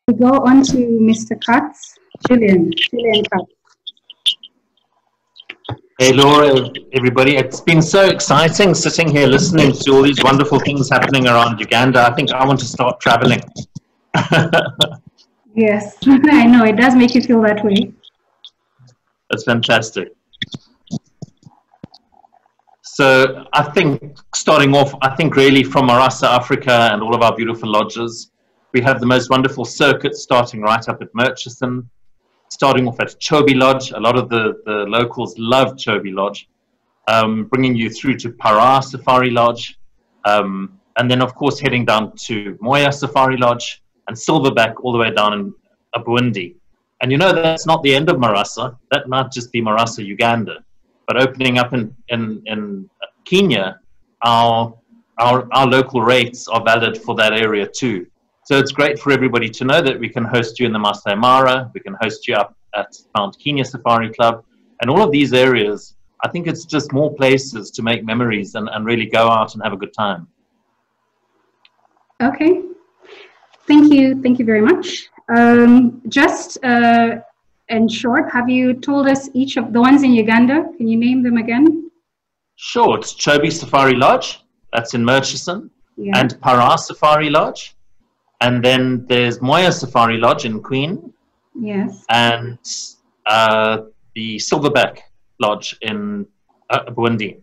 We go on to Mr. Katz, Julian Katz. Hey Laura, everybody. It's been so exciting sitting here listening to all these wonderful things happening around Uganda. I think I want to start traveling. Yes, I know. It does make you feel that way. That's fantastic. So I think starting off, I think really from Marasa Africa and all of our beautiful lodges, we have the most wonderful circuit starting right up at Murchison, starting off at Chobe Lodge. A lot of the locals love Chobe Lodge, bringing you through to Para Safari Lodge, and then of course heading down to Moya Safari Lodge and Silverback all the way down in Burundi. And you know that's not the end of Marasa. That might just be Marasa, Uganda. But opening up in Kenya, our local rates are valid for that area too. So it's great for everybody to know that we can host you in the Masai Mara, we can host you up at Mount Kenya Safari Club, and all of these areas. I think it's just more places to make memories and really go out and have a good time. Okay, thank you very much. Just in short, have you told us each of the ones in Uganda? Can you name them again? Sure, it's Chobe Safari Lodge, that's in Murchison, yeah. And Para Safari Lodge. And then there's Moya Safari Lodge in Queen. Yes. And the Silverback Lodge in Burundi.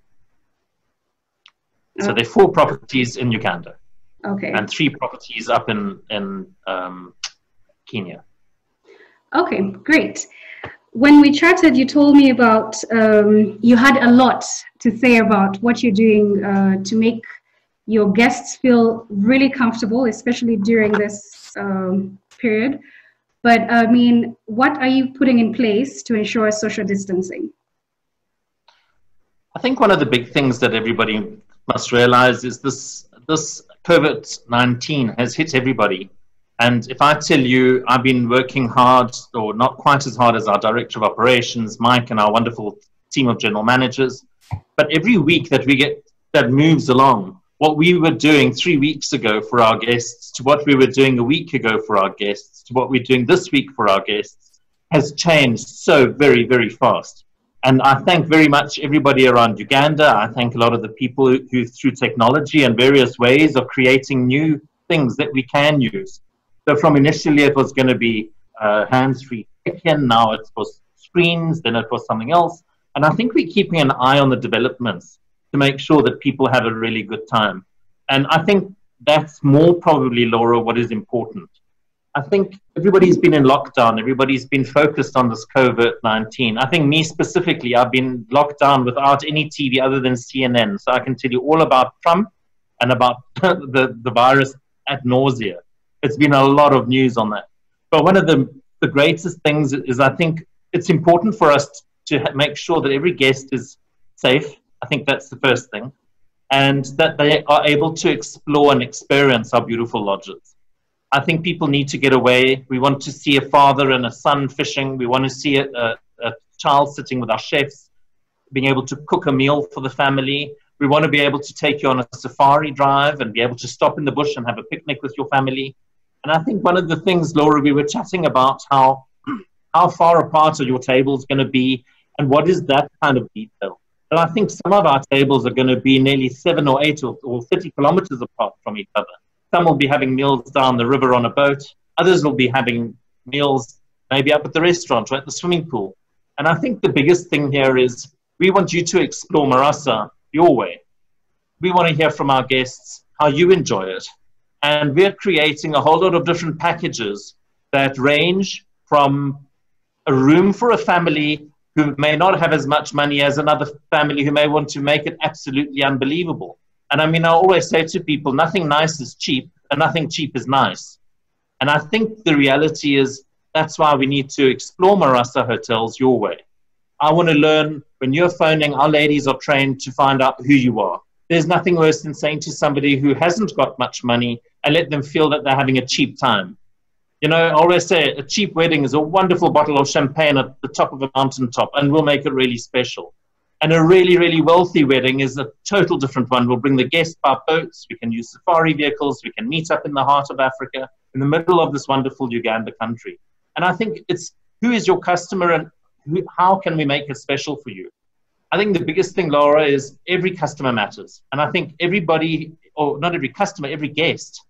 So there are 4 properties in Uganda. Okay. And 3 properties up in Kenya. Okay, great. When we chatted, you told me about, you had a lot to say about what you're doing to make your guests feel really comfortable, especially during this period. But I mean, what are you putting in place to ensure social distancing? I think one of the big things that everybody must realize is this COVID-19 has hit everybody. And if I tell you, I've been working hard, or not quite as hard as our Director of Operations, Mike, and our wonderful team of general managers. But every week that we get that moves along, what we were doing 3 weeks ago for our guests to what we were doing a week ago for our guests to what we're doing this week for our guests has changed so very, very fast. And I thank very much everybody around Uganda. I thank a lot of the people who through technology and various ways are creating new things that we can use. So from initially it was going to be hands-free check-in, now it was screens, then it was something else. And I think we're keeping an eye on the developments to make sure that people have a really good time. And I think that's more probably, Laura, what is important. I think everybody's been in lockdown. Everybody's been focused on this COVID-19. I think me specifically, I've been locked down without any TV other than CNN. So I can tell you all about Trump and about the virus ad nausea. It's been a lot of news on that. But one of the greatest things is I think it's important for us to make sure that every guest is safe. I think that's the first thing. And that they are able to explore and experience our beautiful lodges. I think people need to get away. We want to see a father and a son fishing. We want to see a child sitting with our chefs, being able to cook a meal for the family. We want to be able to take you on a safari drive and be able to stop in the bush and have a picnic with your family. And I think one of the things, Laura, we were chatting about how far apart are your tables going to be and what is that kind of detail. And I think some of our tables are going to be nearly 7 or 8 or 30 kilometers apart from each other. Some will be having meals down the river on a boat. Others will be having meals maybe up at the restaurant or at the swimming pool. And I think the biggest thing here is we want you to explore Marasa your way. We want to hear from our guests how you enjoy it. And we're creating a whole lot of different packages that range from a room for a family who may not have as much money as another family who may want to make it absolutely unbelievable. And I mean, I always say to people, nothing nice is cheap and nothing cheap is nice. And I think the reality is that's why we need to explore Marasa hotels your way. I want to learn, when you're phoning, our ladies are trained to find out who you are. There's nothing worse than saying to somebody who hasn't got much money and let them feel that they're having a cheap time. You know, I always say a cheap wedding is a wonderful bottle of champagne at the top of a mountaintop and we'll make it really special. And a really, really wealthy wedding is a total different one. We'll bring the guests by boats, we can use safari vehicles, we can meet up in the heart of Africa. in the middle of this wonderful Uganda country. And I think it's who is your customer and how can we make it special for you? I think the biggest thing, Laura, is every customer matters. And I think everybody, or not every customer, every guest,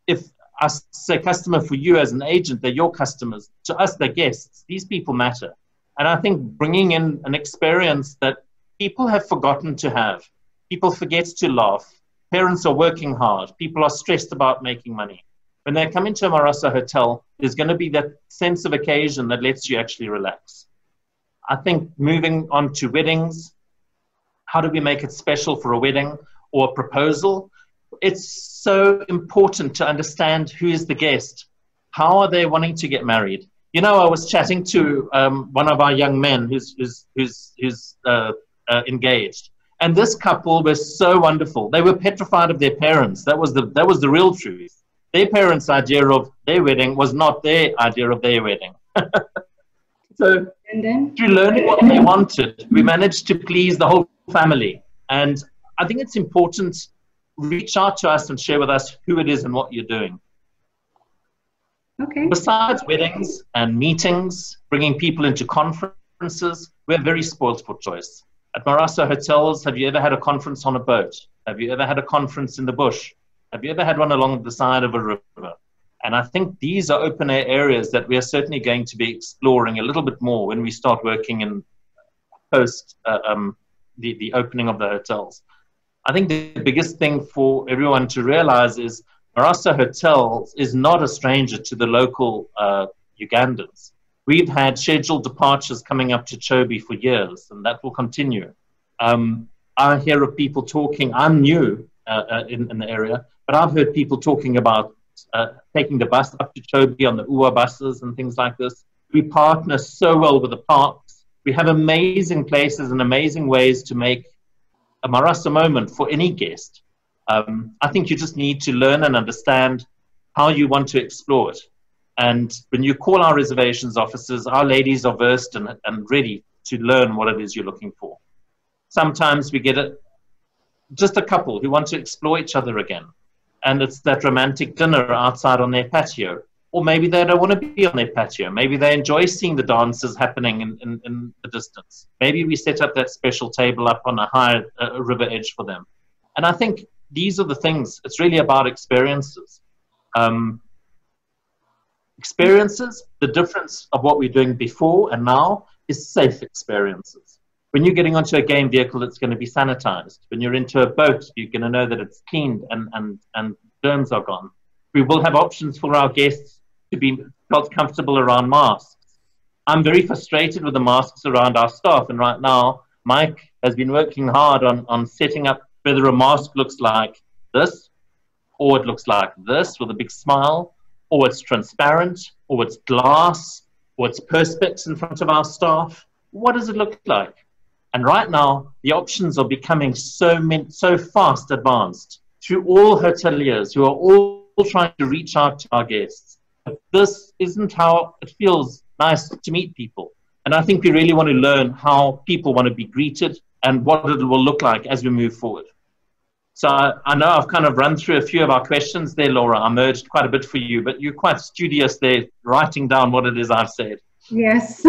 if I say customer for you as an agent, they're your customers. To us, they're guests. These people matter. And I think bringing in an experience that people have forgotten to have. People forget to laugh. Parents are working hard. People are stressed about making money. When they come into a Marasa hotel, there's going to be that sense of occasion that lets you actually relax. I think moving on to weddings, how do we make it special for a wedding or a proposal? It's so important to understand who is the guest. How are they wanting to get married? You know, I was chatting to one of our young men who's engaged. And this couple was so wonderful. They were petrified of their parents. That was the real truth. Their parents' idea of their wedding was not their idea of their wedding. So through learning what they wanted, we managed to please the whole family. And I think it's important, reach out to us and share with us who it is and what you're doing. Okay. Besides weddings and meetings, bringing people into conferences, we're very spoiled for choice. At Marasa Hotels, have you ever had a conference on a boat? Have you ever had a conference in the bush? Have you ever had one along the side of a river? And I think these are open air areas that we are certainly going to be exploring a little bit more when we start working in post the opening of the hotels. I think the biggest thing for everyone to realize is Marasa Hotels is not a stranger to the local Ugandans. We've had scheduled departures coming up to Chobe for years, and that will continue. I hear of people talking, I'm new in the area, but I've heard people talking about taking the bus up to Chobe on the UWA buses and things like this. We partner so well with the parks. We have amazing places and amazing ways to make a Marasa moment for any guest. I think you just need to learn and understand how you want to explore it. And when you call our reservations officers, our ladies are versed and ready to learn what it is you're looking for. Sometimes we get just a couple who want to explore each other again. And it's that romantic dinner outside on their patio. Or maybe they don't want to be on their patio. Maybe they enjoy seeing the dances happening in the distance. Maybe we set up that special table up on a high river edge for them. And I think these are the things. It's really about experiences. Experiences, the difference of what we're doing before and now is safe experiences. When you're getting onto a game vehicle, it's going to be sanitized. When you're into a boat, you're going to know that it's cleaned and germs are gone. We will have options for our guests to be felt comfortable around masks. I'm very frustrated with the masks around our staff, and right now, Mike has been working hard on setting up whether a mask looks like this, or it looks like this with a big smile, or it's transparent, or it's glass, or it's perspex in front of our staff. What does it look like? And right now, the options are becoming so fast advanced through all hoteliers who are all trying to reach out to our guests. But this isn't how it feels nice to meet people. And I think we really want to learn how people want to be greeted and what it will look like as we move forward. So I know I've kind of run through a few of our questions there, Laura. I merged quite a bit for you, but you're quite studious there, writing down what it is I've said. Yes.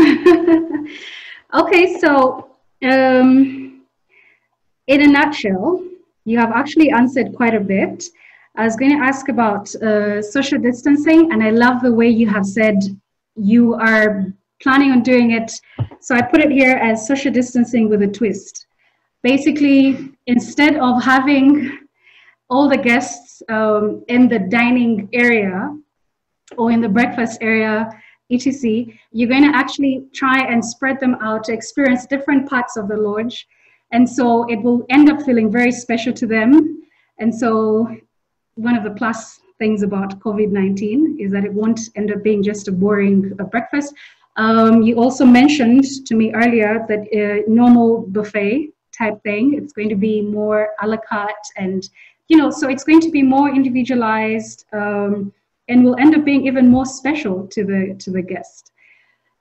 Okay, so in a nutshell, you have actually answered quite a bit. I was going to ask about social distancing, and I love the way you have said you are planning on doing it. So I put it here as social distancing with a twist. Basically, instead of having all the guests in the dining area or in the breakfast area, etc., you're going to actually try and spread them out to experience different parts of the lodge. And so it will end up feeling very special to them. And so one of the plus things about COVID-19 is that it won't end up being just a boring breakfast. You also mentioned to me earlier that normal buffet type thing, it's going to be more a la carte, and so it's going to be more individualized, and will end up being even more special to the guest.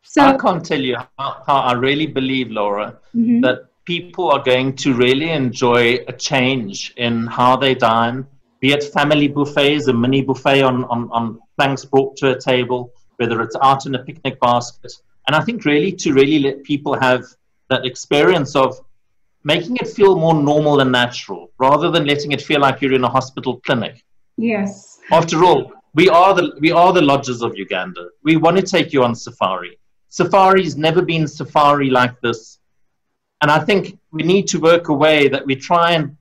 So I can't tell you how I really believe, Laura, that people are going to really enjoy a change in how they dine. be it family buffets, a mini buffet on planks brought to a table, whether it's out in a picnic basket. And I think to really let people have that experience of making it feel more normal and natural, rather than letting it feel like you're in a hospital clinic. Yes. After all, we are the lodges of Uganda. We want to take you on safari. Safari's never been safari like this. And I think we need to work a way that we try and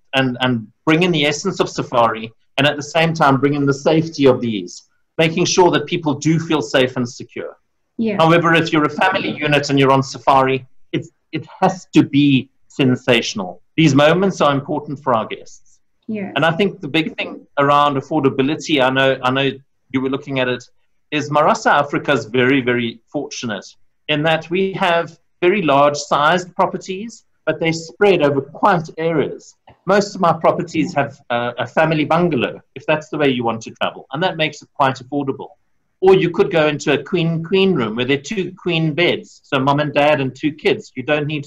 bring in the essence of safari, and at the same time bring in the safety of these, making sure that people do feel safe and secure. Yeah. However, if you're a family unit and you're on safari, it has to be sensational. These moments are important for our guests. Yeah. And I think the big thing around affordability, I know you were looking at it, is Marasa Africa is very, very fortunate in that we have very large sized properties, but they spread over quite areas. Most of my properties have a family bungalow, if that's the way you want to travel, and that makes it quite affordable. Or you could go into a queen room where there are 2 queen beds, so mom and dad and 2 kids. You don't need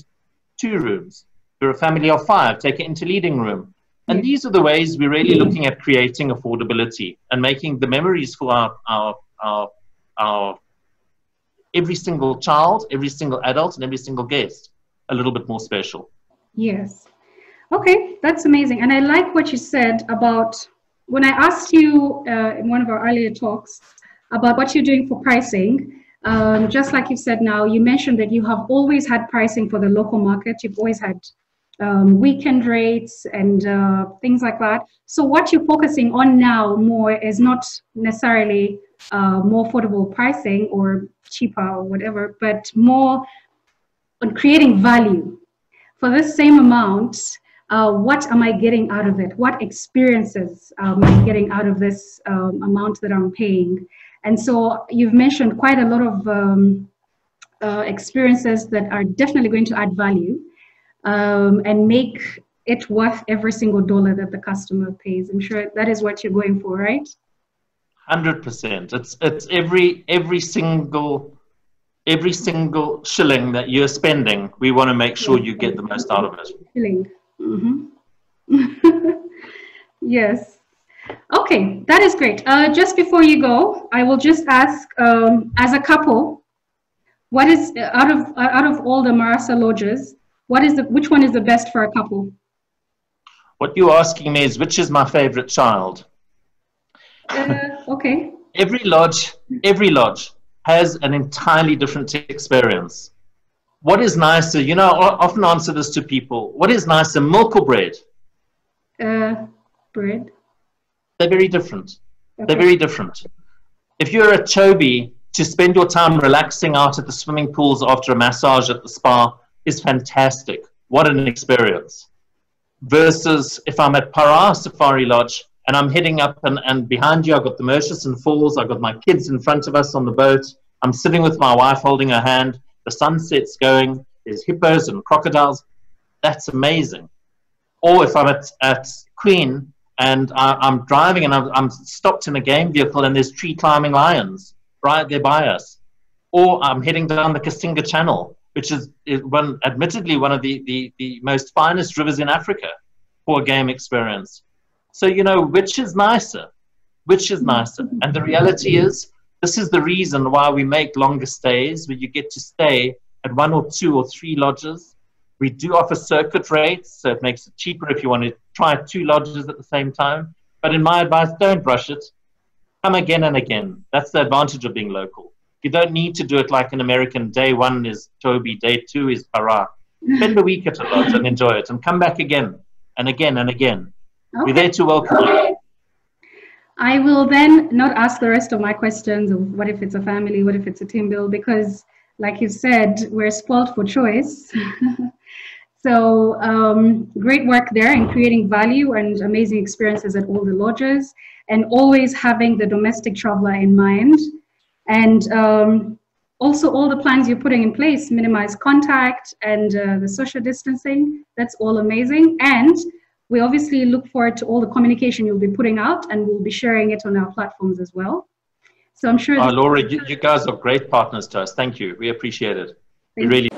2 rooms. If you're a family of 5, take an interleading room. And these are the ways we're really looking at creating affordability and making the memories for our every single child, every single adult, and every single guest a little bit more special. Yes. Okay, that's amazing. And I like what you said about, when I asked you in one of our earlier talks about what you're doing for pricing, just like you said now, you mentioned that you have always had pricing for the local market. You've always had weekend rates and things like that. So what you're focusing on now more is not necessarily more affordable pricing or cheaper or whatever, but more on creating value. For this same amount, what am I getting out of it? What experiences am I getting out of this amount that I'm paying? And so you've mentioned quite a lot of experiences that are definitely going to add value and make it worth every single dollar that the customer pays. I'm sure that is what you're going for, right? 100%. It's every single shilling that you're spending, we want to make sure you get the most out of it. Shilling. Mm-hmm. Yes. Okay, that is great. Just before you go, I will just ask, as a couple, what is out of all the Marasa lodges, which one is the best for a couple? What you're asking me is which is my favorite child. Okay. Every lodge has an entirely different experience. What is nicer? You know, I often answer this to people. What is nicer, milk or bread? Bread. They're very different. Okay. They're very different. If you're a Chobi, to spend your time relaxing out at the swimming pools after a massage at the spa is fantastic. What an experience. Versus if I'm at Para Safari Lodge and I'm heading up and behind you I've got the Murchison Falls, I've got my kids in front of us on the boat, I'm sitting with my wife holding her hand, the sunset's going, there's hippos and crocodiles, that's amazing. Or if I'm at Queen and I'm driving and I'm stopped in a game vehicle and there's tree climbing lions right there by us. Or I'm heading down the Kasinga Channel, which is admittedly one of the most finest rivers in Africa for a game experience. So, you know, which is nicer? Which is nicer? And the reality is, this is the reason why we make longer stays, where you get to stay at 1 or 2 or 3 lodges. We do offer circuit rates, so it makes it cheaper if you want to try 2 lodges at the same time. But in my advice, don't rush it. Come again and again. That's the advantage of being local. You don't need to do it like an American. Day 1 is Toby, day 2 is Para. Spend a week at a lodge and enjoy it, and come back again and again and again. Okay. We're there to welcome you. I will then not ask the rest of my questions of what if it's a family, what if it's a team build, because like you said, we're spoiled for choice. So great work there in creating value and amazing experiences at all the lodges, and always having the domestic traveler in mind. And also all the plans you're putting in place, minimize contact and the social distancing, that's all amazing. And we obviously look forward to all the communication you'll be putting out, and we'll be sharing it on our platforms as well. So I'm sure. Laura, you guys are great partners to us. Thank you. We appreciate it. We really